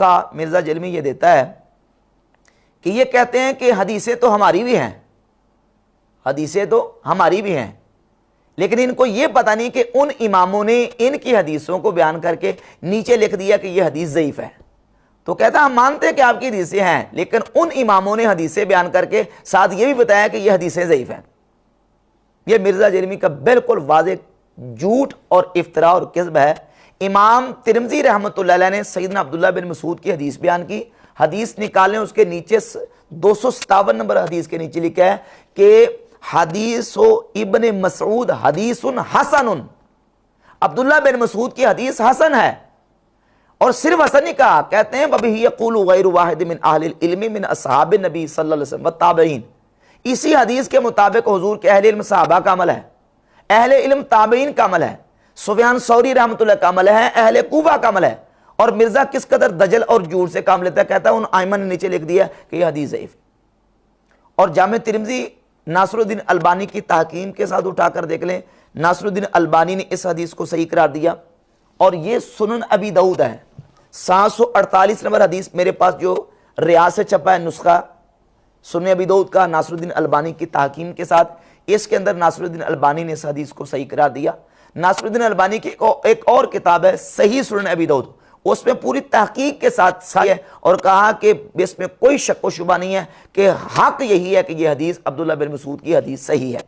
دھوکہ مرزا جلمی یہ دیتا ہے کہ یہ کہتے ہیں کہ حدیثیں تو ہماری بھی ہیں، حدیثیں تو ہماری بھی ہیں، لیکن ان کو یہ پتہ نہیں کہ ان اماموں نے ان کی حدیثوں کو بیان کر کے نیچے لکھ دیا کہ یہ حدیث ضعیف ہے۔ تو کہتا ہم مانتے ہیں کہ آپ کی حدیثیں ہیں، لیکن ان اماموں نے حدیثیں بیان کر کے ساتھ یہ بھی بتایا کہ یہ حدیثیں ضعیف ہیں۔ یہ مرزا جرمی کا بالکل واضح جھوٹ اور افتراء اور کذب ہے۔ امام ترمذی رحمۃ اللہ علیہ نے سیدنا عبداللہ بن مسعود کی حدیث بیان کی، حدیث نکالیں، اس کے نیچے 257 نمبر حدیث کے نیچے لکھا ہے کہ حدیث ابن مسعود حدیث حسن، عبداللہ بن مسعود کی حدیث حسن ہے، اور صرف حسن نہیں کہا، کہتے ہیں وَبِهِ يَقُولُ غَيْرُ وَاحِدٍ مِّنْ أَهْلِ الْعِلْمِ مِنْ أَصْحَابِ النَّبِي صلی اللہ علیہ وسلم وَالتَّابِعِينَ۔ اسی حدیث کے مطابق حضور کے اہل علم صحابہ کا عمل ہے، اہل علم تابعین کا عمل ہے، سفیان ثوری رحمۃ اللہ کا عمل ہے، اہل کوفہ کا عمل ہے۔ اور مرزا کس قدر دجل اور جھوٹ سے کام لیتا ہے، کہتا ہے ان ائمہ نے نیچے لکھ دیا کہ یہ حدیث ضعیف۔ اور جامع ترمذی ناصر الدین البانی کی تحقیم کے ساتھ اٹھا کر دیکھ لیں، ناصر الدین البانی نے اس حدیث کو صحیح قرار دیا۔ اور یہ سنن ابی داؤد ہے، 748 نمبر حدیث میرے پاس جو ریاض سے چھپا ہے نسخہ سنن ابی داؤد کا ناصر الدین البانی کی تحقیم کے ساتھ، اس کے اندر ناصر الدین البانی نے اس حدیث کو صحیح قرار دیا۔ ناصر الدین البانی کی ایک اور کتاب ہے صحیح سنن ابی داؤد، اس میں پوری تحقیق کے ساتھ صحیح ہے، اور کہا کہ اس میں کوئی شک و شبہ نہیں ہے کہ حق یہی ہے کہ یہ حدیث عبداللہ بن مسعود کی حدیث صحیح ہے۔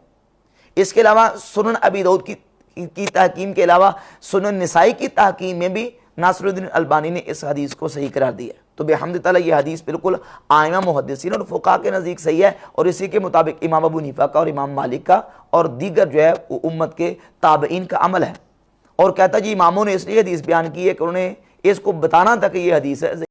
اس کے علاوہ سنن ابی داؤد کی تحقیم کے علاوہ سنن نسائی کی تحقیم میں بھی ناصر الدین البانی نے اس حدیث کو صحیح قرار دیا۔ تو بحمد تعالیٰ یہ حدیث بالکل ائمہ محدثین اور فقہاء کے نزدیک صحیح ہے، اور اسی کے مطابق امام ابو حنیفہ کا اور امام مالک کا اور دیگر جو ہے وہ امت کے تابعین کا عمل ہے۔ اور کہتا جی اماموں نے اس لیے حدیث بیان کی ہے کہ انہوں نے اس کو بتانا تھا کہ یہ حدیث ہے